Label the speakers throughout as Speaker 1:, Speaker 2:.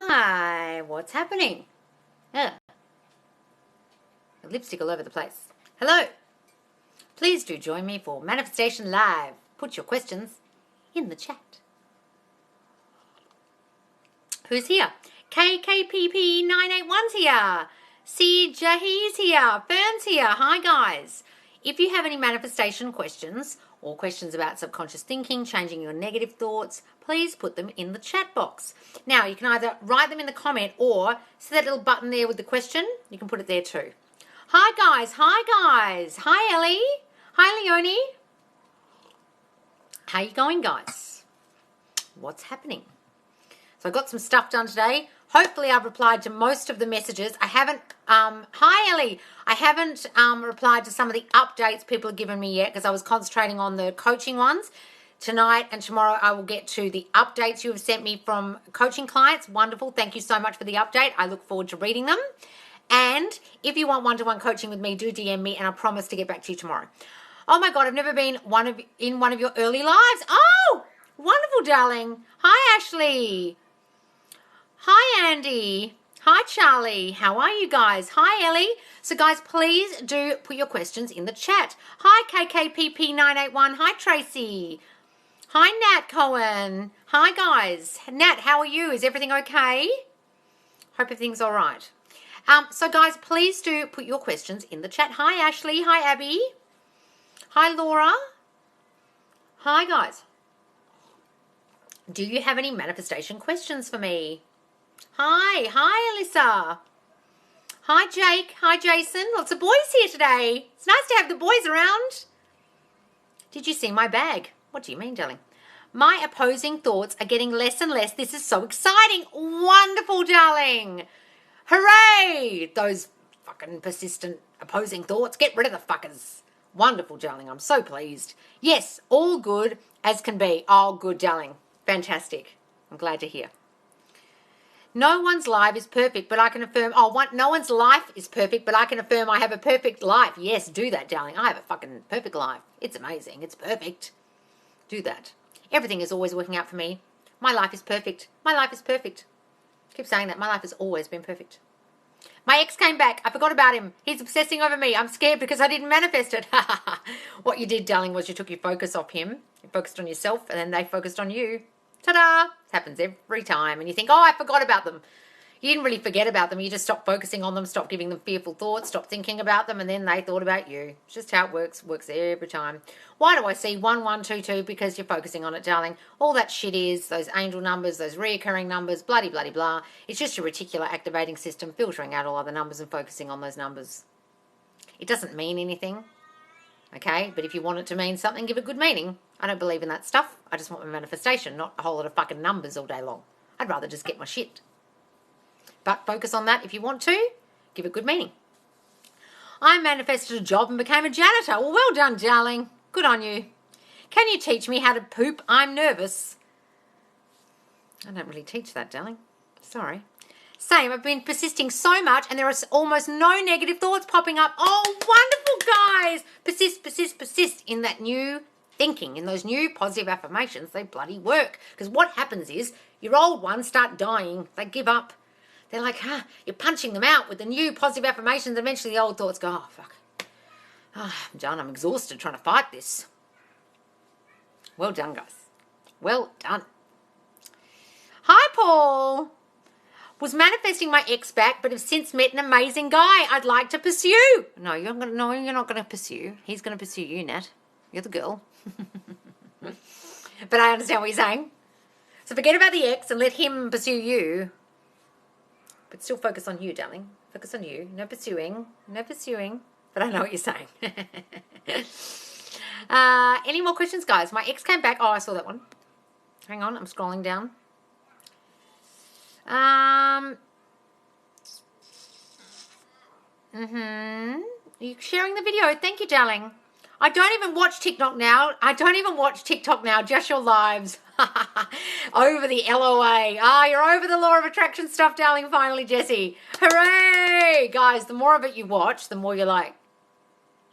Speaker 1: Hi, what's happening? Ugh. Lipstick all over the place. Hello. Please do join me for Manifestation Live. Put your questions in the chat. Who's here? KKPP981's here. C. Jahi's here. Fern's here. Hi, guys. If you have any manifestation questions or questions about subconscious thinking, changing your negative thoughts, please put them in the chat box. Now, you can either write them in the comment or see that little button there with the question. You can put it there too. Hi, guys. Hi, guys. Hi, Ellie. Hi, Leonie. How you going, guys? What's happening? So I got some stuff done today. Hopefully I've replied to most of the messages. I haven't, hi Ellie. I haven't replied to some of the updates people have given me yet because I was concentrating on the coaching ones. Tonight and tomorrow I will get to the updates you have sent me from coaching clients. Wonderful. Thank you so much for the update. I look forward to reading them. And if you want one-to-one coaching with me, do DM me and I promise to get back to you tomorrow. Oh my God, I've never been in one of your early lives. Oh, wonderful, darling. Hi, Ashley. Hi, Andy. Hi, Charlie. How are you guys? Hi, Ellie. So, guys, please do put your questions in the chat. Hi, KKPP981. Hi, Tracy. Hi, Nat Cohen. Hi, guys. Nat, how are you? Is everything okay? Hope everything's all right. So, guys, please do put your questions in the chat. Hi, Ashley. Hi, Abby. Hi, Laura. Hi, guys. Do you have any manifestation questions for me? Hi, Alyssa. Hi, Jake. Hi, Jason. Lots of boys here today. It's nice to have the boys around. Did you see my bag? What do you mean, darling? My opposing thoughts are getting less and less. This is so exciting. Wonderful, darling. Hooray! Those fucking persistent opposing thoughts. Get rid of the fuckers. Wonderful, darling. I'm so pleased. Yes, all good as can be. Oh, good, darling. Fantastic. I'm glad to hear. No one's life is perfect, but I can affirm... no one's life is perfect, but I can affirm I have a perfect life. Yes, do that, darling. I have a fucking perfect life. It's amazing. It's perfect. Do that. Everything is always working out for me. My life is perfect. My life is perfect. Keep saying that. My life has always been perfect. My ex came back. I forgot about him. He's obsessing over me. I'm scared because I didn't manifest it. What you did, darling, was you took your focus off him. You focused on yourself, and then they focused on you. Ta-da! It happens every time. And you think, oh, I forgot about them. You didn't really forget about them. You just stopped focusing on them, stopped giving them fearful thoughts, stopped thinking about them, and then they thought about you. It's just how it works. Works every time. Why do I see 1122? Because you're focusing on it, darling. All that shit is, those angel numbers, those reoccurring numbers, bloody, bloody, blah. It's just your reticular activating system filtering out all other numbers and focusing on those numbers. It doesn't mean anything. Okay, but if you want it to mean something, give it good meaning. I don't believe in that stuff. I just want my manifestation, not a whole lot of fucking numbers all day long. I'd rather just get my shit. But focus on that if you want to. Give it good meaning. I manifested a job and became a janitor. Well done, darling. Good on you. Can you teach me how to poop? I'm nervous. I don't really teach that, darling. Sorry. Same, I've been persisting so much and there are almost no negative thoughts popping up. Oh, wonderful, guys. Persist, persist, persist in that new thinking, in those new positive affirmations. They bloody work. Because what happens is your old ones start dying. They give up. They're like, you're punching them out with the new positive affirmations. Eventually the old thoughts go, oh, fuck. Oh, I'm done. I'm exhausted trying to fight this. Well done, guys. Well done. Hi, Paul. Was manifesting my ex back, but have since met an amazing guy I'd like to pursue. No, you're not going to pursue. He's going to pursue you, Nat. You're the girl. But I understand what you're saying. So forget about the ex and let him pursue you. But still focus on you, darling. Focus on you. No pursuing. No pursuing. But I know what you're saying. Any more questions, guys? My ex came back. Oh, I saw that one. Hang on. I'm scrolling down. Are you sharing the video? Thank you, darling. I don't even watch TikTok now. Just your lives. Over the LOA. You're over the law of attraction stuff, darling, finally, Jessie. Hooray! Guys, the more of it you watch, the more you're like,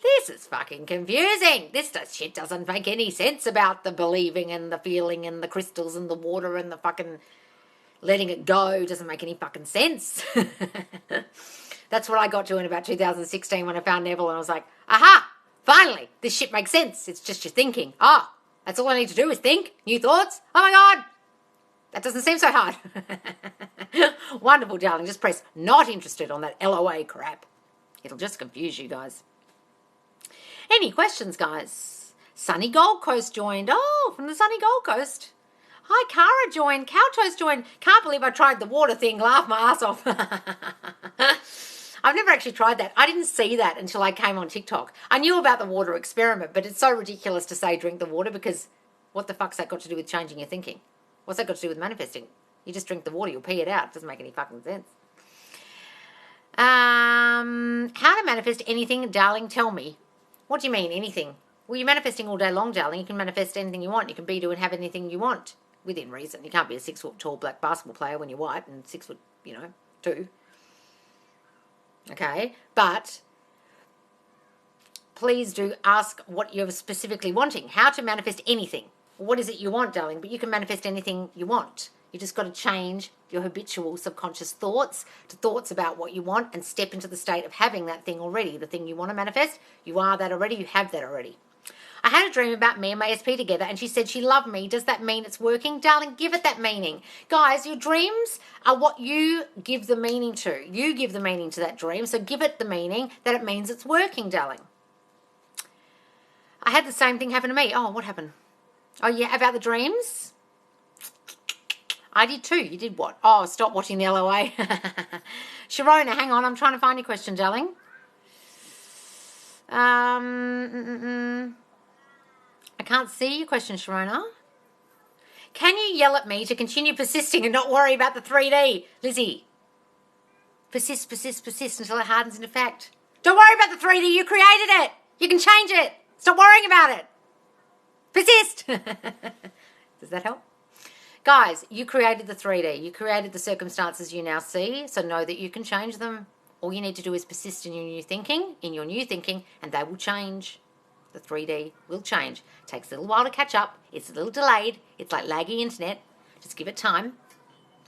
Speaker 1: this is fucking confusing. This shit doesn't make any sense about the believing and the feeling and the crystals and the water and the fucking... letting it go doesn't make any fucking sense. That's what I got to in about 2016 when I found Neville, and I was like, aha, finally, this shit makes sense. It's just your thinking. Ah, that's all I need to do is think. New thoughts. Oh my God. That doesn't seem so hard. Wonderful, darling. Just press not interested on that LOA crap. It'll just confuse you guys. Any questions, guys? Sunny Gold Coast joined. Oh, from the sunny Gold Coast. Hi, Cara joined. Cowtoast joined. Can't believe I tried the water thing. Laugh my ass off. I've never actually tried that. I didn't see that until I came on TikTok. I knew about the water experiment, but it's so ridiculous to say drink the water because what the fuck's that got to do with changing your thinking? What's that got to do with manifesting? You just drink the water, you'll pee it out. It doesn't make any fucking sense. How to manifest anything, darling, tell me. What do you mean, anything? Well, you're manifesting all day long, darling. You can manifest anything you want. You can be, do, and have anything you want within reason. You can't be a 6 foot tall black basketball player when you're white and 6 foot, 2. Okay, but please do ask what you're specifically wanting. How to manifest anything. What is it you want, darling? But you can manifest anything you want. You just got to change your habitual subconscious thoughts to thoughts about what you want and step into the state of having that thing already. The thing you want to manifest, you are that already. You have that already. I had a dream about me and my SP together, and she said she loved me. Does that mean it's working? Darling, give it that meaning. Guys, your dreams are what you give the meaning to. You give the meaning to that dream, so give it the meaning that it means it's working, darling. I had the same thing happen to me. Oh, what happened? Oh, yeah, about the dreams? I did too. You did what? Oh, stop watching the LOA. Sharona, hang on. I'm trying to find your question, darling. I can't see your question, Sharona. Can you yell at me to continue persisting and not worry about the 3D? Lizzie, persist, persist, persist until it hardens into fact. Don't worry about the 3D. You created it. You can change it. Stop worrying about it. Persist. Does that help? Guys, you created the 3D. You created the circumstances you now see, so know that you can change them. All you need to do is persist in your new thinking, and they will change. The 3D will change. It takes a little while to catch up. It's a little delayed. It's like laggy internet. Just give it time.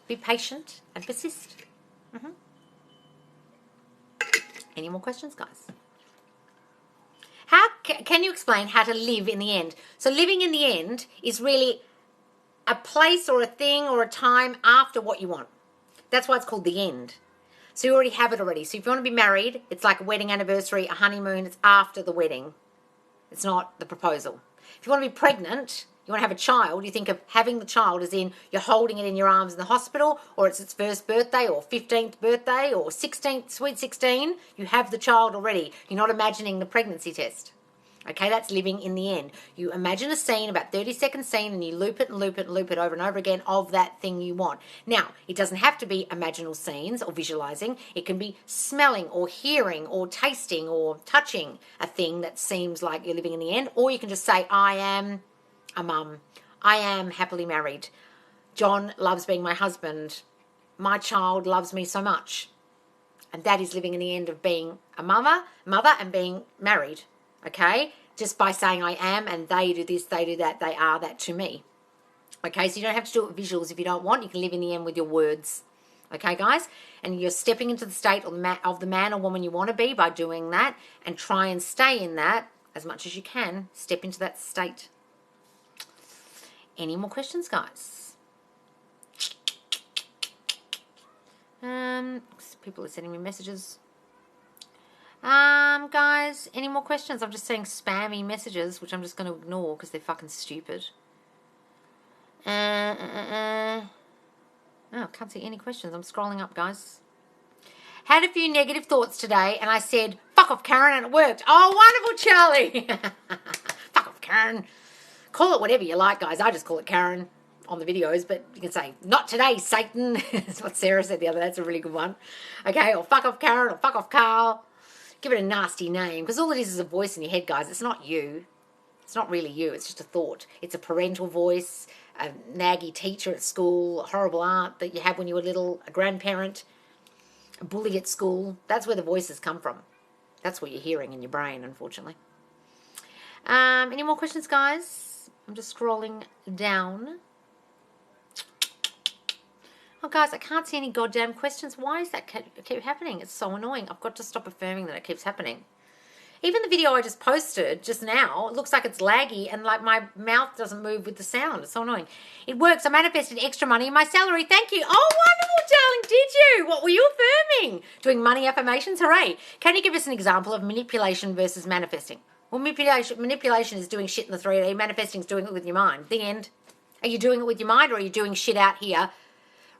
Speaker 1: Be patient and persist. Any more questions, guys? How can you explain how to live in the end? So living in the end is really a place or a thing or a time after what you want. That's why it's called the end. So you already have it already. So if you want to be married, it's like a wedding anniversary, a honeymoon. It's after the wedding. It's not the proposal. If you want to be pregnant, you want to have a child, you think of having the child as in you're holding it in your arms in the hospital, or it's its first birthday or 15th birthday or 16th, sweet 16. You have the child already. You're not imagining the pregnancy test. Okay, that's living in the end. You imagine a scene, about 30-second scene, and you loop it and loop it and loop it over and over again of that thing you want. Now, it doesn't have to be imaginal scenes or visualizing. It can be smelling or hearing or tasting or touching a thing that seems like you're living in the end. Or you can just say, I am a mum. I am happily married. John loves being my husband. My child loves me so much. And that is living in the end of being a mother and being married. Okay, just by saying I am and they do this, they do that, they are that to me. Okay, so you don't have to do it with visuals if you don't want. You can live in the end with your words. Okay, guys? And you're stepping into the state of the man or woman you want to be by doing that, and try and stay in that as much as you can. Step into that state. Any more questions, guys? People are sending me messages. Guys, any more questions? I'm just seeing spammy messages, which I'm just going to ignore because they're fucking stupid. Oh, can't see any questions. I'm scrolling up, guys. Had a few negative thoughts today, and I said, fuck off, Karen, and it worked. Oh, wonderful, Charlie. Fuck off, Karen. Call it whatever you like, guys. I just call it Karen on the videos, but you can say, not today, Satan. That's what Sarah said the other day. That's a really good one. Okay, or fuck off, Karen, or fuck off, Carl. Give it a nasty name, because all it is a voice in your head, guys. It's not you. It's not really you. It's just a thought. It's a parental voice, a naggy teacher at school, a horrible aunt that you had when you were little, a grandparent, a bully at school. That's where the voices come from. That's what you're hearing in your brain, unfortunately. Any more questions, guys? I'm just scrolling down. Oh, guys, I can't see any goddamn questions. Why is that keep happening? It's so annoying. I've got to stop affirming that it keeps happening. Even the video I just posted just now, it looks like it's laggy and like my mouth doesn't move with the sound. It's so annoying. It works. I manifested extra money in my salary. Thank you. Oh, wonderful, darling. Did you? What were you affirming? Doing money affirmations? Hooray. Can you give us an example of manipulation versus manifesting? Well, manipulation is doing shit in the 3D. Manifesting is doing it with your mind. The end. Are you doing it with your mind or are you doing shit out here?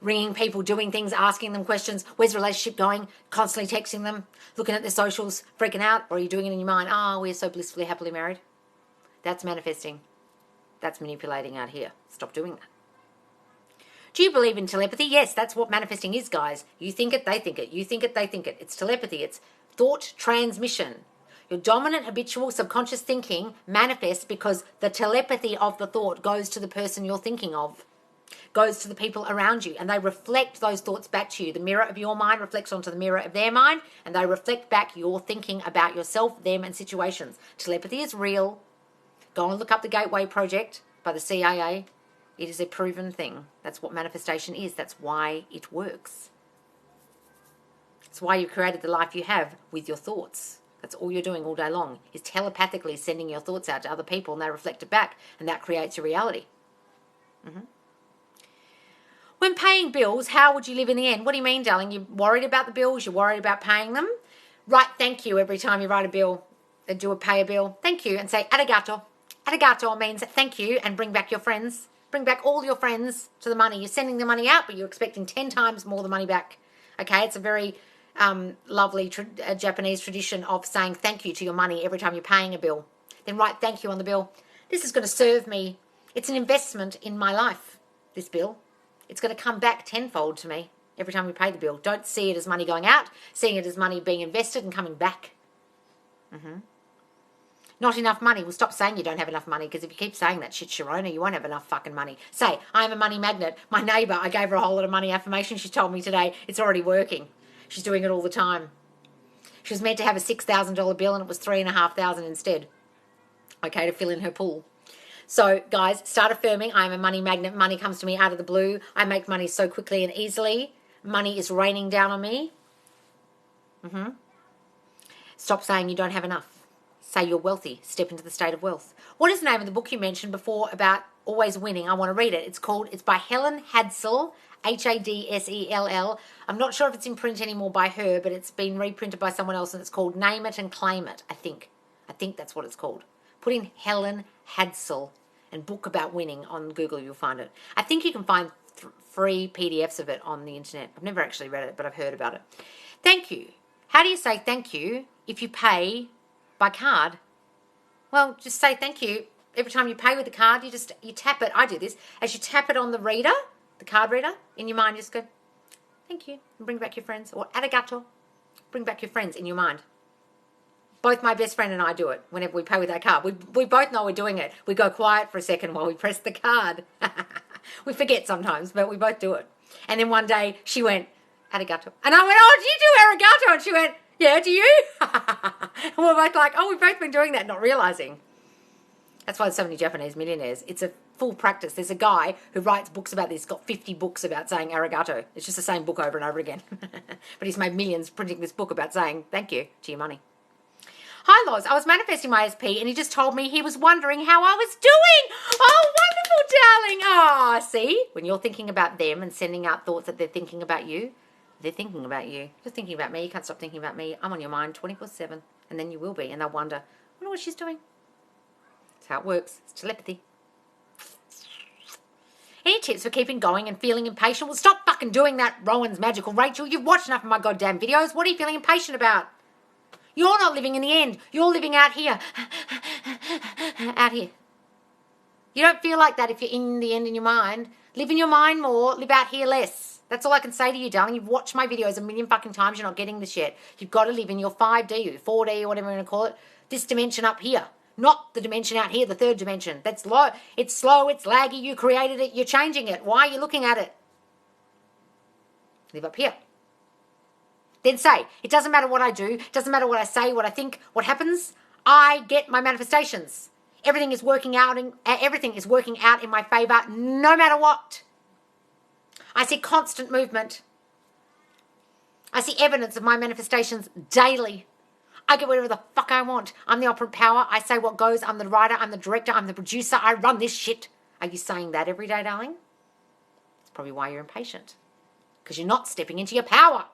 Speaker 1: Ringing people, doing things, asking them questions. Where's the relationship going? Constantly texting them, looking at their socials, freaking out. Or are you doing it in your mind? Oh, we're so blissfully, happily married. That's manifesting. That's manipulating out here. Stop doing that. Do you believe in telepathy? Yes, that's what manifesting is, guys. You think it, they think it. You think it, they think it. It's telepathy. It's thought transmission. Your dominant habitual subconscious thinking manifests because the telepathy of the thought goes to the person you're thinking of. Goes to the people around you and they reflect those thoughts back to you. The mirror of your mind reflects onto the mirror of their mind and they reflect back your thinking about yourself, them and situations. Telepathy is real. Go and look up the Gateway Project by the CIA. It is a proven thing. That's what manifestation is. That's why it works. It's why you created the life you have with your thoughts. That's all you're doing all day long is telepathically sending your thoughts out to other people and they reflect it back and that creates your reality. When paying bills, how would you live in the end? What do you mean, darling? You're worried about the bills? You're worried about paying them? Write thank you every time you write a bill. Pay a bill. Thank you and say arigato. Arigato means thank you and bring back your friends. Bring back all your friends to the money. You're sending the money out, but you're expecting 10 times more the money back. Okay, it's a very lovely Japanese tradition of saying thank you to your money every time you're paying a bill. Then write thank you on the bill. This is going to serve me. It's an investment in my life, this bill. It's going to come back tenfold to me every time we pay the bill. Don't see it as money going out. Seeing it as money being invested and coming back. Not enough money. Well, stop saying you don't have enough money because if you keep saying that shit, Sharona, you won't have enough fucking money. Say, I'm a money magnet. My neighbour, I gave her a whole lot of money affirmation. She told me today it's already working. She's doing it all the time. She was meant to have a $6,000 bill and it was $3,500 instead. Okay, to fill in her pool. So, guys, start affirming, I am a money magnet. Money comes to me out of the blue. I make money so quickly and easily. Money is raining down on me. Stop saying you don't have enough. Say you're wealthy. Step into the state of wealth. What is the name of the book you mentioned before about always winning? I want to read it. It's by Helen Hadsell, Hadsell. I'm not sure if it's in print anymore by her, but it's been reprinted by someone else and it's called Name It and Claim It, I think. I think that's what it's called. Put in Helen Hadsell and book about winning on Google, you'll find it. I think you can find free PDFs of it on the internet. I've never actually read it, but I've heard about it. Thank you. How do you say thank you if you pay by card? Well, just say thank you. Every time you pay with the card, you tap it. I do this. As you tap it on the reader, the card reader, in your mind, just go, thank you, and bring back your friends. Or arigato, bring back your friends in your mind. Both my best friend and I do it whenever we pay with our card. We both know we're doing it. We go quiet for a second while we press the card. We forget sometimes, but we both do it. And then one day she went, arigato. And I went, oh, do you do arigato? And she went, yeah, do you? And we're both like, oh, we've both been doing that, not realizing. That's why there's so many Japanese millionaires. It's a full practice. There's a guy who writes books about this, got 50 books about saying arigato. It's just the same book over and over again. But he's made millions printing this book about saying thank you to your money. Hi, Loz. I was manifesting my SP and he just told me he was wondering how I was doing. Oh, wonderful, darling. Oh, see? When you're thinking about them and sending out thoughts that they're thinking about you, they're thinking about you. You're thinking about me. You can't stop thinking about me. I'm on your mind 24/7. And then you will be. And they'll wonder, I wonder what she's doing. That's how it works. It's telepathy. Any tips for keeping going and feeling impatient? Well, stop fucking doing that, Rowan's Magical Rachel. You've watched enough of my goddamn videos. What are you feeling impatient about? You're not living in the end. You're living out here. Out here. You don't feel like that if you're in the end in your mind. Live in your mind more. Live out here less. That's all I can say to you, darling. You've watched my videos a million fucking times. You're not getting this yet. You've got to live in your 5D, 4D, or whatever you're going to call it. This dimension up here. Not the dimension out here, the third dimension. That's low. It's slow. It's laggy. You created it. You're changing it. Why are you looking at it? Live up here. Then say, it doesn't matter what I do, it doesn't matter what I say, what I think, what happens, I get my manifestations. Everything is working out in my favor no matter what. I see constant movement. I see evidence of my manifestations daily. I get whatever the fuck I want. I'm the operant power. I say what goes. I'm the writer. I'm the director. I'm the producer. I run this shit. Are you saying that every day, darling? That's probably why you're impatient. Because you're not stepping into your power.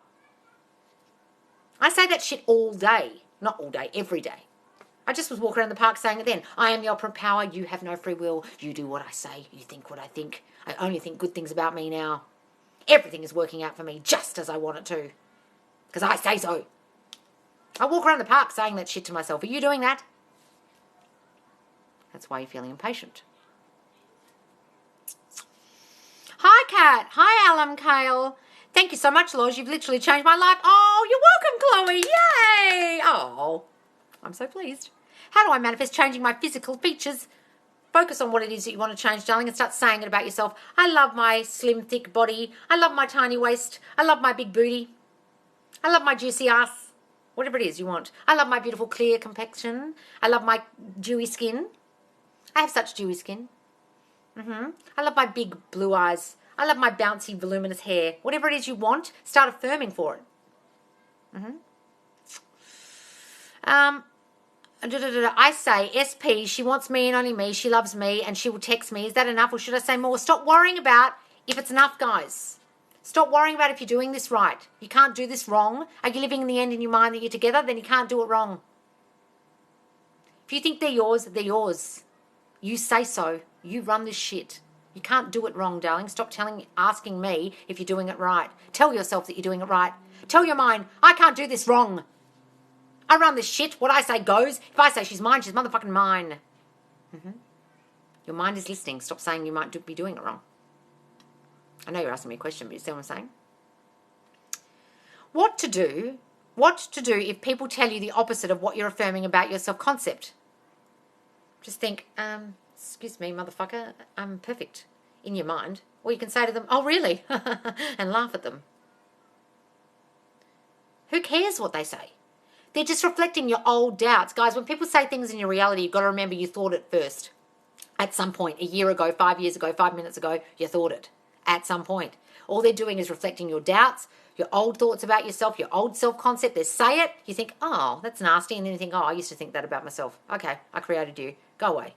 Speaker 1: I say that shit all day. Not all day, every day. I just was walking around the park saying it then. I am the operant power. You have no free will. You do what I say. You think what I think. I only think good things about me now. Everything is working out for me just as I want it to. Because I say so. I walk around the park saying that shit to myself. Are you doing that? That's why you're feeling impatient. Hi, Kat. Hi, Alan Kale. Thank you so much, Loz. You've literally changed my life. Oh, you're welcome, Chloe. Yay. Oh, I'm so pleased. How do I manifest changing my physical features? Focus on what it is that you want to change, darling, and start saying it about yourself. I love my slim, thick body. I love my tiny waist. I love my big booty. I love my juicy ass. Whatever it is you want. I love my beautiful clear complexion. I love my dewy skin. I have such dewy skin. I love my big blue eyes. I love my bouncy, voluminous hair. Whatever it is you want, start affirming for it. I say, SP, she wants me and only me. She loves me and she will text me. Is that enough or should I say more? Stop worrying about if it's enough, guys. Stop worrying about if you're doing this right. You can't do this wrong. Are you living in the end in your mind that you're together? Then you can't do it wrong. If you think they're yours, they're yours. You say so. You run this shit. You can't do it wrong, darling. Stop asking me if you're doing it right. Tell yourself that you're doing it right. Tell your mind, I can't do this wrong. I run this shit. What I say goes. If I say she's mine, she's motherfucking mine. Your mind is listening. Stop saying you might be doing it wrong. I know you're asking me a question, but you see what I'm saying? What to do if people tell you the opposite of what you're affirming about your self-concept? Just think, excuse me, motherfucker, I'm perfect in your mind. Or you can say to them, oh, really? And laugh at them. Who cares what they say? They're just reflecting your old doubts. Guys, when people say things in your reality, you've got to remember you thought it first. At some point, a year ago, 5 years ago, 5 minutes ago, you thought it. At some point. All they're doing is reflecting your doubts, your old thoughts about yourself, your old self-concept. They say it, you think, oh, that's nasty. And then you think, oh, I used to think that about myself. Okay, I created you. Go away.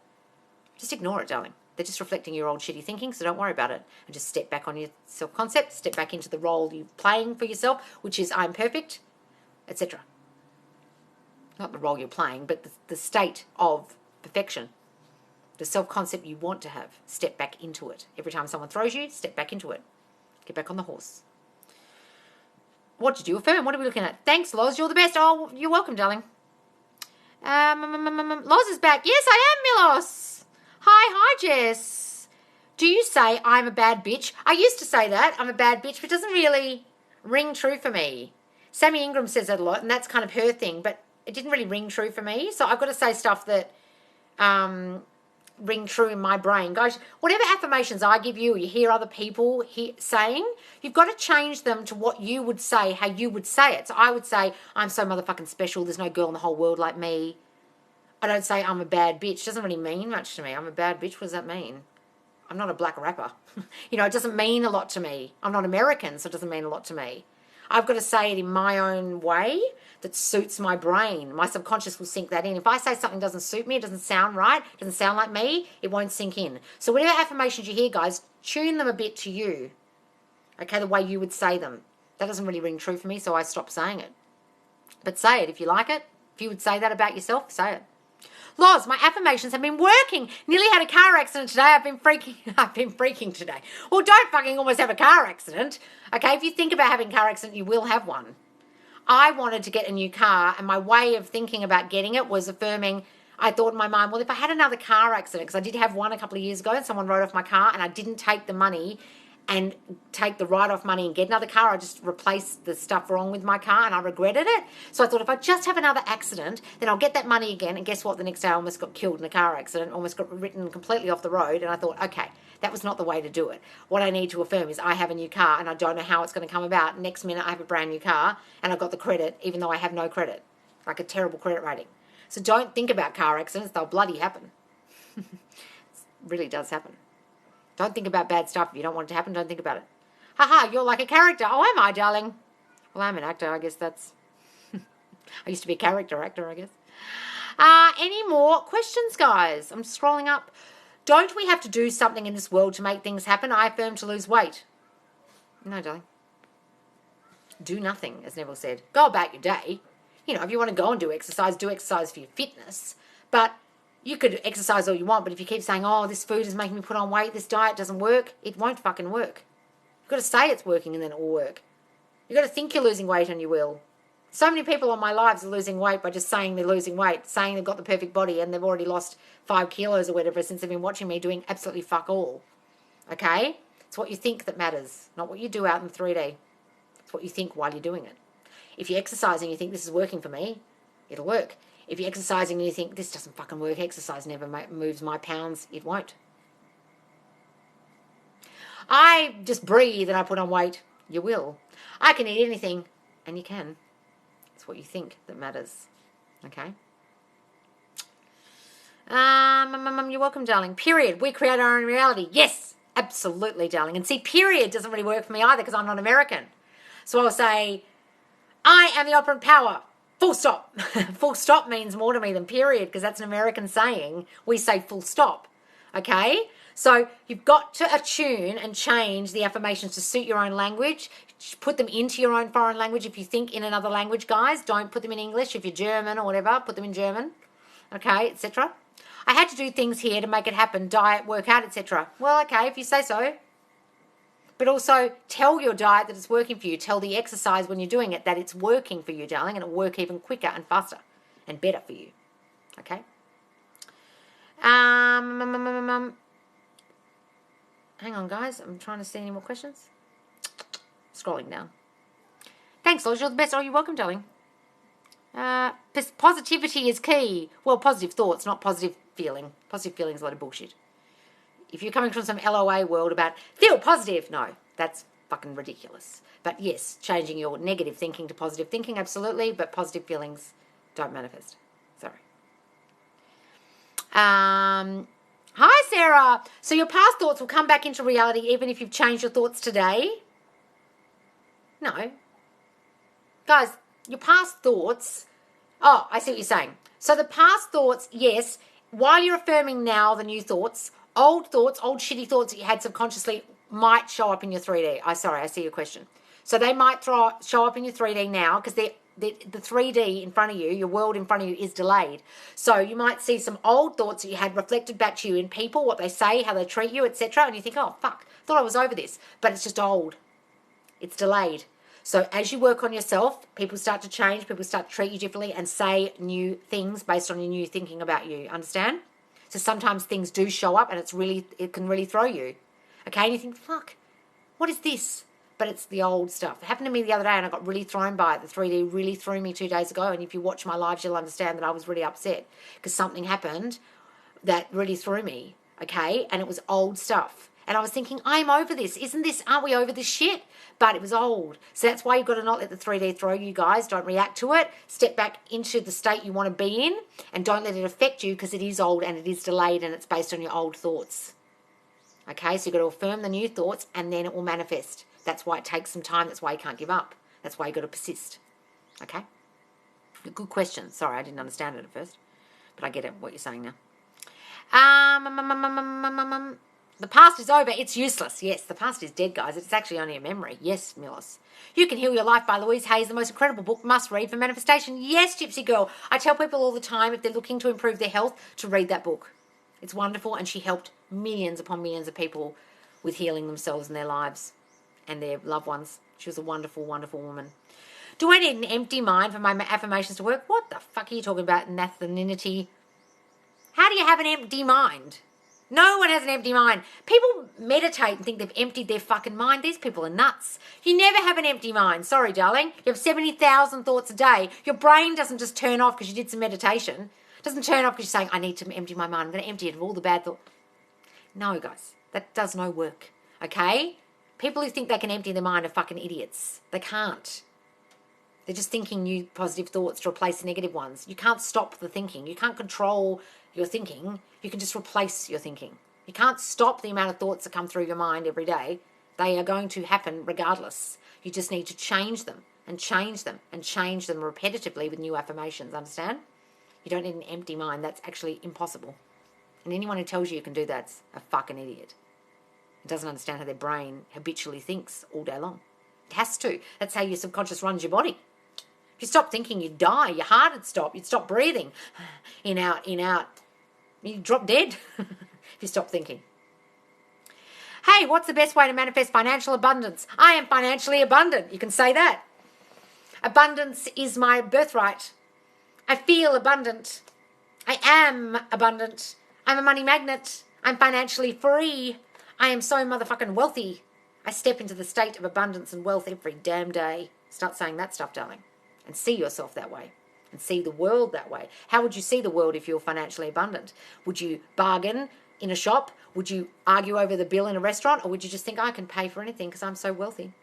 Speaker 1: Just ignore it, darling. They're just reflecting your old shitty thinking, so don't worry about it. And just step back on your self-concept, step back into the role you're playing for yourself, which is I'm perfect, etc. Not the role you're playing, but the state of perfection. The self-concept you want to have. Step back into it. Every time someone throws you, step back into it. Get back on the horse. What did you affirm? What are we looking at? Thanks, Loz. You're the best. Oh, you're welcome, darling. Loz is back. Yes, I am, Milos. Hi, Jess. Do you say I'm a bad bitch? I used to say that. I'm a bad bitch, but it doesn't really ring true for me. Sammy Ingram says that a lot, and that's kind of her thing, but it didn't really ring true for me. So I've got to say stuff that ring true in my brain. Guys, whatever affirmations I give you or you hear other people saying, you've got to change them to what you would say, how you would say it. So I would say, I'm so motherfucking special. There's no girl in the whole world like me. I don't say I'm a bad bitch. It doesn't really mean much to me. I'm a bad bitch. What does that mean? I'm not a black rapper. It doesn't mean a lot to me. I'm not American, so it doesn't mean a lot to me. I've got to say it in my own way that suits my brain. My subconscious will sink that in. If I say something doesn't suit me, it doesn't sound right, it doesn't sound like me, it won't sink in. So whatever affirmations you hear, guys, tune them a bit to you. Okay, the way you would say them. That doesn't really ring true for me, so I stopped saying it. But say it if you like it. If you would say that about yourself, say it. Loz, my affirmations have been working. Nearly had a car accident today. I've been freaking today. Well, don't fucking almost have a car accident. Okay, if you think about having a car accident, you will have one. I wanted to get a new car, and my way of thinking about getting it was affirming. I thought in my mind, well, if I had another car accident, because I did have one a couple of years ago, and someone wrote off my car, and I didn't take the money and take the write-off money and get another car. I just replaced the stuff wrong with my car, and I regretted it. So I thought if I just have another accident, then I'll get that money again. And guess what? The next day I almost got killed in a car accident, almost got written completely off the road. And I thought, okay, that was not the way to do it. What I need to affirm is I have a new car, and I don't know how it's going to come about. Next minute I have a brand new car, and I got the credit, even though I have no credit, like a terrible credit rating. So don't think about car accidents. They'll bloody happen. It really does happen. Don't think about bad stuff. If you don't want it to happen, don't think about it. Haha, you're like a character. Oh, am I, darling? Well, I'm an actor. I guess that's... I used to be a character actor, I guess. Any more questions, guys? I'm scrolling up. Don't we have to do something in this world to make things happen? I affirm to lose weight. No, darling. Do nothing, as Neville said. Go about your day. You know, if you want to go and do exercise for your fitness. But you could exercise all you want, but if you keep saying, oh, this food is making me put on weight, this diet doesn't work, it won't fucking work. You've got to say it's working and then it will work. You've got to think you're losing weight and you will. So many people on my lives are losing weight by just saying they're losing weight, saying they've got the perfect body and they've already lost 5 kilos or whatever since they've been watching me doing absolutely fuck all. Okay? It's what you think that matters, not what you do out in 3D. It's what you think while you're doing it. If you're exercising and you think this is working for me, it'll work. If you're exercising and you think this doesn't fucking work, exercise never moves my pounds, it won't. I just breathe and I put on weight, you will. I can eat anything, and you can. It's what you think that matters. Okay? You're welcome, darling. Period. We create our own reality. Yes, absolutely, darling. And see, period doesn't really work for me either because I'm not American. So I'll say, I am the operant power. Full stop. Full stop means more to me than period because that's an American saying. We say full stop. Okay? So you've got to attune and change the affirmations to suit your own language. Put them into your own foreign language. If you think in another language, guys, don't put them in English. If you're German or whatever, put them in German. Okay, etc. I had to do things here to make it happen. Diet, workout, etc. Well, okay, if you say so. But also tell your diet that it's working for you. Tell the exercise when you're doing it that it's working for you, darling, and it'll work even quicker and faster and better for you. Okay? Hang on, guys. I'm trying to see any more questions. Scrolling down. Thanks, Loz. You're the best. Oh, you're welcome, darling. Positivity is key. Well, positive thoughts, not positive feeling. Positive feeling is a lot of bullshit. If you're coming from some LOA world about feel positive, no, that's fucking ridiculous. But yes, changing your negative thinking to positive thinking, absolutely, but positive feelings don't manifest. Sorry. Hi, Sarah. So your past thoughts will come back into reality even if you've changed your thoughts today? No. Guys, your past thoughts... Oh, I see what you're saying. So the past thoughts, yes, while you're affirming now the new thoughts, old shitty thoughts that you had subconsciously might show up in your 3D. I see your question. So they might show up in your 3D now because the 3D in front of you, your world in front of you is delayed. So you might see some old thoughts that you had reflected back to you in people, what they say, how they treat you, etc. And you think, oh, fuck, thought I was over this. But it's just old. It's delayed. So as you work on yourself, people start to change, people start to treat you differently and say new things based on your new thinking about you. Understand? So sometimes things do show up and it can really throw you. Okay, and you think, fuck, what is this? But it's the old stuff. It happened to me the other day and I got really thrown by it. The 3D really threw me 2 days ago. And if you watch my lives, you'll understand that I was really upset because something happened that really threw me. Okay, and it was old stuff. And I was thinking, I'm over this. Aren't we over this shit? But it was old. So that's why you've got to not let the 3D throw you, guys. Don't react to it. Step back into the state you want to be in and don't let it affect you because it is old and it is delayed and it's based on your old thoughts. Okay, so you've got to affirm the new thoughts and then it will manifest. That's why it takes some time. That's why you can't give up. That's why you've got to persist. Okay? Good question. Sorry, I didn't understand it at first. But I get it, what you're saying now. The past is over. It's useless. Yes, the past is dead, guys. It's actually only a memory. Yes, Millis. You Can Heal Your Life by Louise Hay is the most incredible book, must read for manifestation. Yes, Gypsy Girl. I tell people all the time if they're looking to improve their health to read that book. It's wonderful and she helped millions upon millions of people with healing themselves and their lives and their loved ones. She was a wonderful, wonderful woman. Do I need an empty mind for my affirmations to work? What the fuck are you talking about, Nathaninity? How do you have an empty mind? No one has an empty mind. People meditate and think they've emptied their fucking mind. These people are nuts. You never have an empty mind. Sorry, darling. You have 70,000 thoughts a day. Your brain doesn't just turn off because you did some meditation. It doesn't turn off because you're saying, I need to empty my mind. I'm going to empty it of all the bad thoughts. No, guys. That does no work. Okay? People who think they can empty their mind are fucking idiots. They can't. They're just thinking new positive thoughts to replace the negative ones. You can't stop the thinking. You can't control your thinking. You can just replace your thinking. You can't stop the amount of thoughts that come through your mind every day. They are going to happen regardless. You just need to change them and change them and change them repetitively with new affirmations, understand? You don't need an empty mind. That's actually impossible. And anyone who tells you you can do that's a fucking idiot. It doesn't understand how their brain habitually thinks all day long. It has to. That's how your subconscious runs your body. If you stop thinking, you'd die. Your heart would stop. You'd stop breathing. In, out, in, out. You'd drop dead if you stop thinking. Hey, what's the best way to manifest financial abundance? I am financially abundant. You can say that. Abundance is my birthright. I feel abundant. I am abundant. I'm a money magnet. I'm financially free. I am so motherfucking wealthy. I step into the state of abundance and wealth every damn day. Start saying that stuff, darling. And see yourself that way. And see the world that way. How would you see the world if you're financially abundant? Would you bargain in a shop? Would you argue over the bill in a restaurant? Or would you just think, I can pay for anything because I'm so wealthy?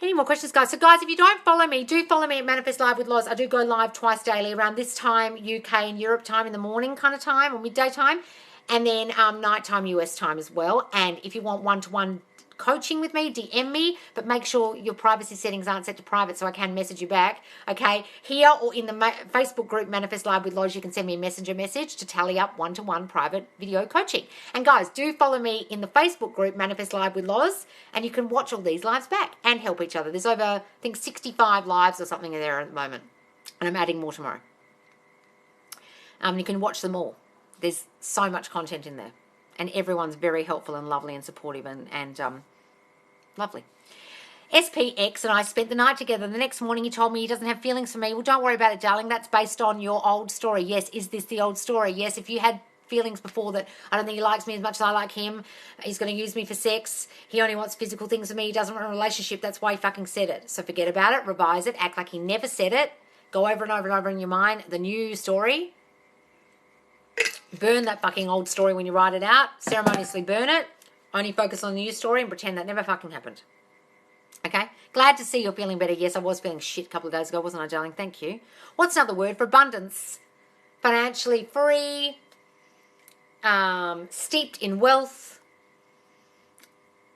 Speaker 1: Any more questions, guys? So, guys, if you don't follow me, do follow me at Manifest Live with Loz. I do go live twice daily around this time, UK and Europe time, in the morning kind of time or midday time, and then nighttime US time as well. And if you want one-to-one coaching with me, DM me, but make sure your privacy settings aren't set to private so I can message you back, okay? Here or in the Facebook group Manifest Live with Loz, you can send me a messenger message to tally up one-to-one private video coaching. And guys, do follow me in the Facebook group Manifest Live with Loz, and you can watch all these lives back and help each other. There's over, I think, 65 lives or something in there at the moment, and I'm adding more tomorrow. You can watch them all. There's so much content in there. And everyone's very helpful and lovely and supportive and lovely. SPX and I spent the night together. The next morning he told me he doesn't have feelings for me. Well, don't worry about it, darling. That's based on your old story. Yes, is this the old story? Yes, if you had feelings before that I don't think he likes me as much as I like him, he's going to use me for sex, he only wants physical things from me, he doesn't want a relationship, that's why he fucking said it. So forget about it, revise it, act like he never said it, go over and over and over in your mind the new story. Burn that fucking old story when you write it out. Ceremoniously burn it. Only focus on the new story and pretend that never fucking happened. Okay? Glad to see you're feeling better. Yes, I was feeling shit a couple of days ago, wasn't I, darling? Thank you. What's another word for abundance? Financially free. Steeped in wealth.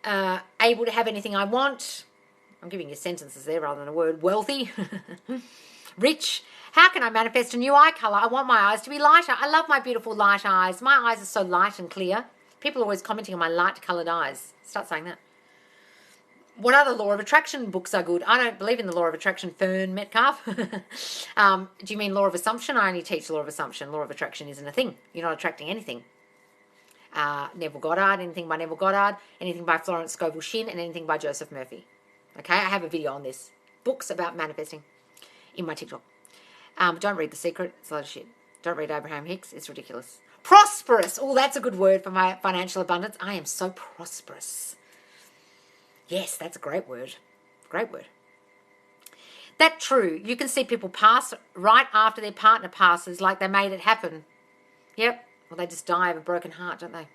Speaker 1: Able to have anything I want. I'm giving you sentences there rather than a word. Wealthy. Rich. How can I manifest a new eye colour? I want my eyes to be lighter. I love my beautiful light eyes. My eyes are so light and clear. People are always commenting on my light coloured eyes. Start saying that. What other law of attraction books are good? I don't believe in the law of attraction, Fern Metcalf. Do you mean law of assumption? I only teach law of assumption. Law of attraction isn't a thing. You're not attracting anything. Neville Goddard, anything by Neville Goddard, anything by Florence Scovel Shinn, and anything by Joseph Murphy. Okay, I have a video on this. Books about manifesting in my TikTok. Don't read The Secret. It's a lot of shit. Don't read Abraham Hicks. It's ridiculous. Prosperous. Oh, that's a good word for my financial abundance. I am so prosperous. Yes, that's a great word. Great word. That's true. You can see people pass right after their partner passes like they made it happen. Yep. Well, they just die of a broken heart, don't they?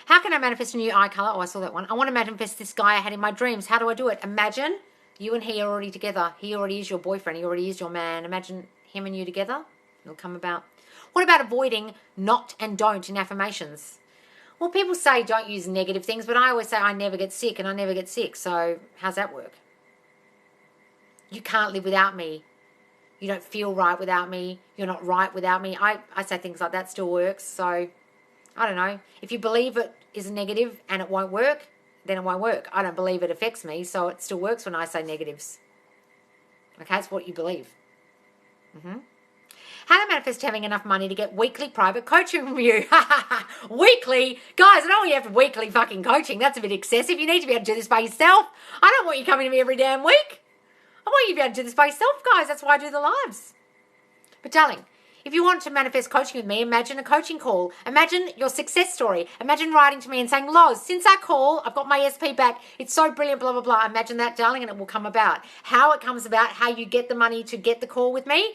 Speaker 1: How can I manifest a new eye colour? Oh, I saw that one. I want to manifest this guy I had in my dreams. How do I do it? Imagine you and he are already together. He already is your boyfriend. He already is your man. Imagine him and you together. It'll come about. What about avoiding not and don't in affirmations? Well, people say don't use negative things, but I always say I never get sick and I never get sick. So how's that work? You can't live without me. You don't feel right without me. You're not right without me. I say things like that still works. So I don't know. If you believe it is negative and it won't work, then it won't work. I don't believe it affects me, so it still works when I say negatives. Okay, it's what you believe. How to manifest having enough money to get weekly private coaching from you. Weekly? Guys, I don't want you to have weekly fucking coaching. That's a bit excessive. You need to be able to do this by yourself. I don't want you coming to me every damn week. I want you to be able to do this by yourself, guys. That's why I do the lives. But darling, if you want to manifest coaching with me, imagine a coaching call. Imagine your success story. Imagine writing to me and saying, Loz, since I call, I've got my SP back. It's so brilliant, blah, blah, blah. Imagine that, darling, and it will come about. How it comes about, how you get the money to get the call with me,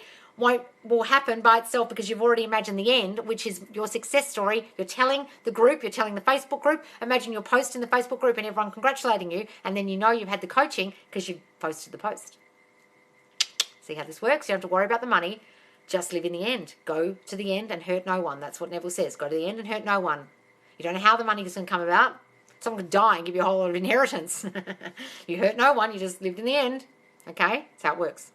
Speaker 1: will happen by itself because you've already imagined the end, which is your success story. You're telling the group, you're telling the Facebook group. Imagine your post in the Facebook group and everyone congratulating you, and then you know you've had the coaching because you posted the post. See how this works? You don't have to worry about the money. Just live in the end. Go to the end and hurt no one. That's what Neville says. Go to the end and hurt no one. You don't know how the money is going to come about. Someone could die and give you a whole lot of inheritance. You hurt no one. You just lived in the end. Okay? That's how it works.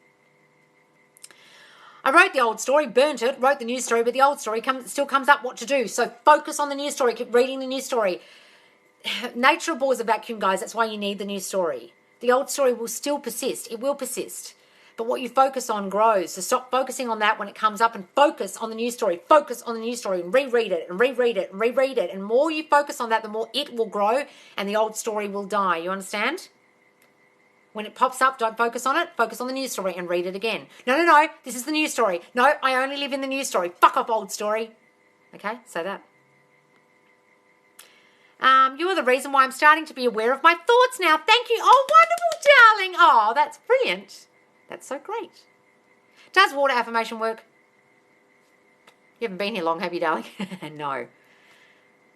Speaker 1: I wrote the old story, burnt it, wrote the new story, but the old story still comes up what to do. So focus on the new story. Keep reading the new story. Nature abhors a vacuum, guys. That's why you need the new story. The old story will still persist. It will persist. But what you focus on grows. So stop focusing on that when it comes up and focus on the new story. Focus on the new story and reread it and reread it and reread it. And the more you focus on that, the more it will grow and the old story will die. You understand? When it pops up, don't focus on it. Focus on the news story and read it again. No. This is the news story. No, I only live in the news story. Fuck off, old story. Okay, say that. You are the reason why I'm starting to be aware of my thoughts now. Thank you. Oh, wonderful, darling. Oh, that's brilliant. That's so great. Does water affirmation work? You haven't been here long, have you, darling? No.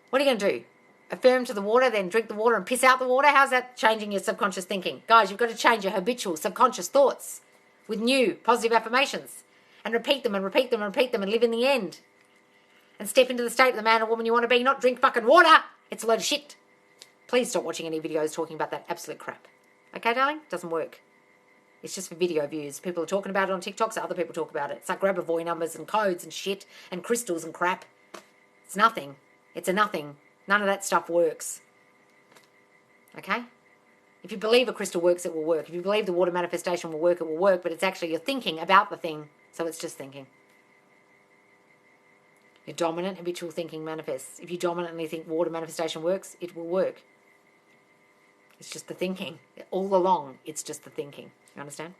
Speaker 1: What are you going to do? Affirm to the water, then drink the water and piss out the water? How's that changing your subconscious thinking? Guys, you've got to change your habitual subconscious thoughts with new positive affirmations and repeat them and repeat them and repeat them and live in the end. And step into the state of the man or woman you want to be, not drink fucking water. It's a load of shit. Please stop watching any videos talking about that absolute crap. Okay, darling? Doesn't work. It's just for video views. People are talking about it on TikTok, so other people talk about it. It's like grab a void numbers and codes and shit and crystals and crap. It's nothing. It's a nothing. None of that stuff works. Okay? If you believe a crystal works, it will work. If you believe the water manifestation will work, it will work. But it's actually you're thinking about the thing, so it's just thinking. Your dominant habitual thinking manifests. If you dominantly think water manifestation works, it will work. It's just the thinking. All along, it's just the thinking. You understand?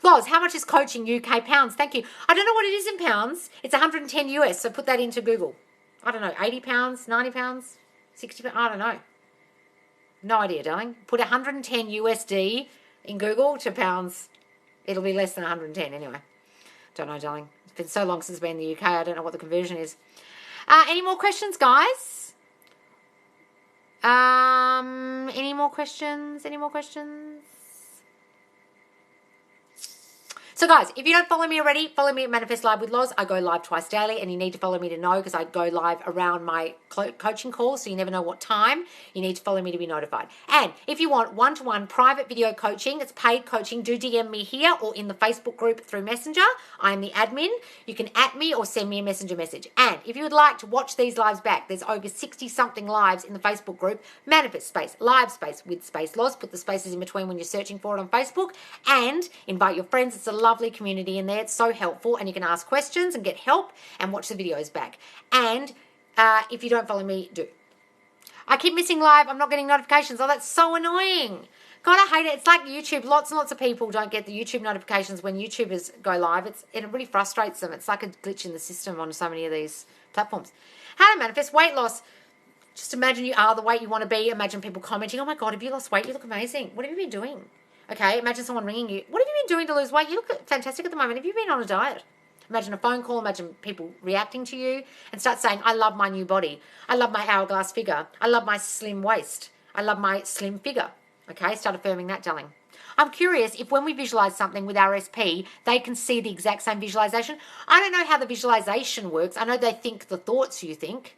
Speaker 1: Loz, how much is coaching UK pounds? Thank you. I don't know what it is in pounds. It's 110 US, so put that into Google. I don't know, 80 pounds, 90 pounds, 60 pounds, I don't know. No idea, darling. Put 110 USD in Google to pounds. It'll be less than 110 anyway. Don't know, darling. It's been so long since I've been in the UK, I don't know what the conversion is. Any more questions, guys? Any more questions? Any more questions? So guys, if you don't follow me already, follow me at Manifest Live with Loz. I go live twice daily and you need to follow me to know because I go live around my coaching calls, so you never know what time. You need to follow me to be notified. And if you want one-to-one private video coaching, it's paid coaching, do DM me here or in the Facebook group through Messenger. I'm the admin. You can @ me or send me a messenger message. And if you would like to watch these lives back, there's over 60-something lives in the Facebook group, Manifest Space, Live Space with Space Loz. Put the spaces in between when you're searching for it on Facebook and invite your friends. It's a lovely community in there. It's so helpful and you can ask questions and get help and watch the videos back. And if you don't follow me, do. I keep missing live. I'm not getting notifications. Oh, that's so annoying. God, I hate it. It's like YouTube. Lots and lots of people don't get the YouTube notifications when YouTubers go live. It really frustrates them. It's like a glitch in the system on so many of these platforms. How to manifest weight loss. Just imagine you are the weight you want to be. Imagine people commenting, oh my God, have you lost weight? You look amazing. What have you been doing? Okay, imagine someone ringing you. What have you been doing to lose weight? You look fantastic at the moment. Have you been on a diet? Imagine a phone call. Imagine people reacting to you and start saying, I love my new body. I love my hourglass figure. I love my slim waist. I love my slim figure. Okay, start affirming that, darling. I'm curious if when we visualize something with our SP, they can see the exact same visualization. I don't know how the visualization works. I know they think the thoughts you think.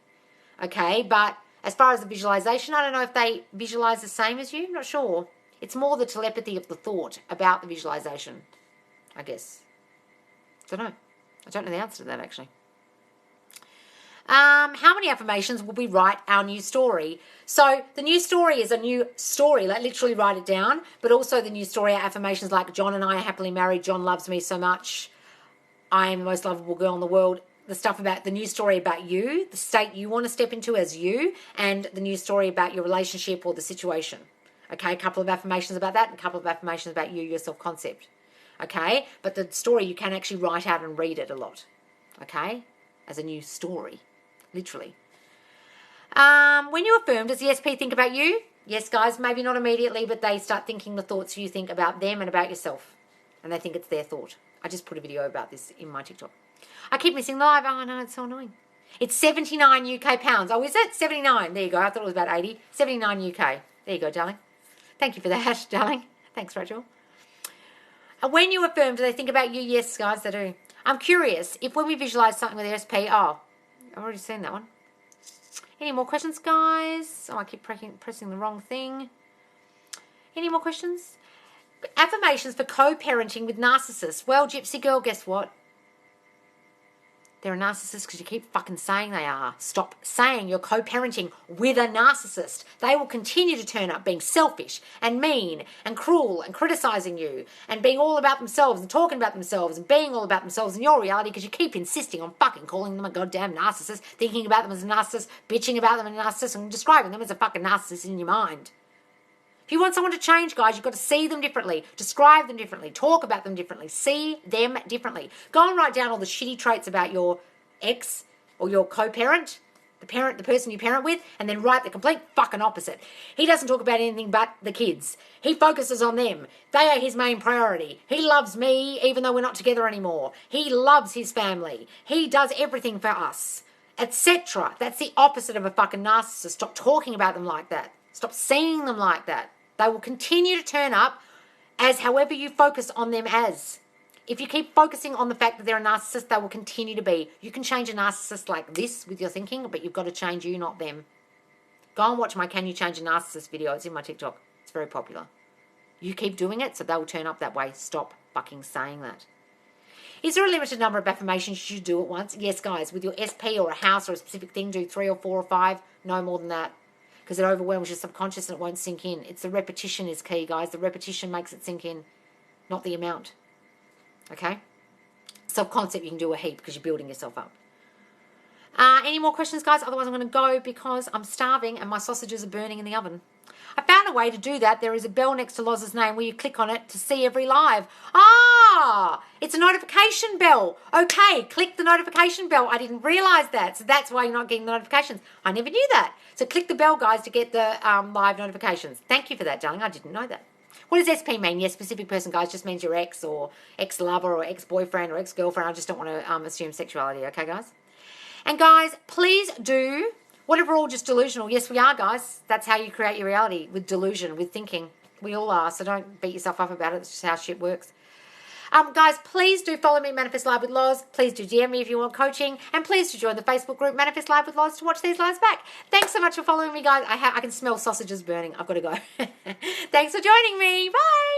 Speaker 1: Okay, but as far as the visualization, I don't know if they visualize the same as you. I'm not sure. It's more the telepathy of the thought about the visualization, I guess. Don't know. I don't know the answer to that, actually. How many affirmations will we write our new story? So the new story is a new story, like literally write it down, but also the new story are affirmations like John and I are happily married. John loves me so much. I am the most lovable girl in the world. The stuff about the new story about you, the state you want to step into as you, and the new story about your relationship or the situation. Okay, a couple of affirmations about that and a couple of affirmations about you, your self-concept. Okay, but the story you can actually write out and read it a lot. Okay, as a new story, literally. When you affirm, does the ESP think about you? Yes, guys, maybe not immediately, but they start thinking the thoughts you think about them and about yourself. And they think it's their thought. I just put a video about this in my TikTok. I keep missing live. Oh, no, it's so annoying. It's 79 UK pounds. Oh, is it? 79. There you go. I thought it was about 80. 79 UK. There you go, darling. Thank you for that, darling. Thanks, Rachel. When you affirm, do they think about you? Yes, guys, they do. I'm curious if when we visualize something with ESP, oh, I've already seen that one. Any more questions, guys? Oh, I keep pressing the wrong thing. Any more questions? Affirmations for co-parenting with narcissists. Well, Gypsy girl, guess what? They're a narcissist because you keep fucking saying they are. Stop saying you're co-parenting with a narcissist. They will continue to turn up being selfish and mean and cruel and criticizing you and being all about themselves and talking about themselves and being all about themselves in your reality because you keep insisting on fucking calling them a goddamn narcissist, thinking about them as a narcissist, bitching about them as a narcissist and describing them as a fucking narcissist in your mind. If you want someone to change, guys, you've got to see them differently, describe them differently, talk about them differently, see them differently. Go and write down all the shitty traits about your ex or your co-parent, the person you parent with, and then write the complete fucking opposite. He doesn't talk about anything but the kids. He focuses on them. They are his main priority. He loves me even though we're not together anymore. He loves his family. He does everything for us, etc. That's the opposite of a fucking narcissist. Stop talking about them like that. Stop seeing them like that. They will continue to turn up as however you focus on them as. If you keep focusing on the fact that they're a narcissist, they will continue to be. You can change a narcissist like this with your thinking, but you've got to change you, not them. Go and watch my Can You Change a Narcissist video. It's in my TikTok. It's very popular. You keep doing it, so they will turn up that way. Stop fucking saying that. Is there a limited number of affirmations you should do at once? Yes, guys. With your SP or a house or a specific thing, do 3 or 4 or 5. No more than that. Because it overwhelms your subconscious and it won't sink in. It's the repetition is key, guys. The repetition makes it sink in, not the amount. Okay? Self-concept, you can do a heap because you're building yourself up. Any more questions, guys? Otherwise, I'm going to go because I'm starving and my sausages are burning in the oven. I found a way to do that. There is a bell next to Loz's name where you click on it to see every live. Ah, it's a notification bell. Okay, click the notification bell. I didn't realize that. So that's why you're not getting the notifications. I never knew that. So click the bell, guys, to get the live notifications. Thank you for that, darling. I didn't know that. What does SP mean? Yes, specific person, guys, just means your ex or ex-lover or ex-boyfriend or ex-girlfriend. I just don't want to assume sexuality, okay, guys? And, guys, please do... What if we're all just delusional? Yes, we are, guys. That's how you create your reality, with delusion, with thinking. We all are, so don't beat yourself up about it. It's just how shit works. Guys, please do follow me, Manifest Live with Loz. Please do DM me if you want coaching. And please do join the Facebook group, Manifest Live with Loz, to watch these lives back. Thanks so much for following me, guys. I can smell sausages burning. I've got to go. Thanks for joining me. Bye.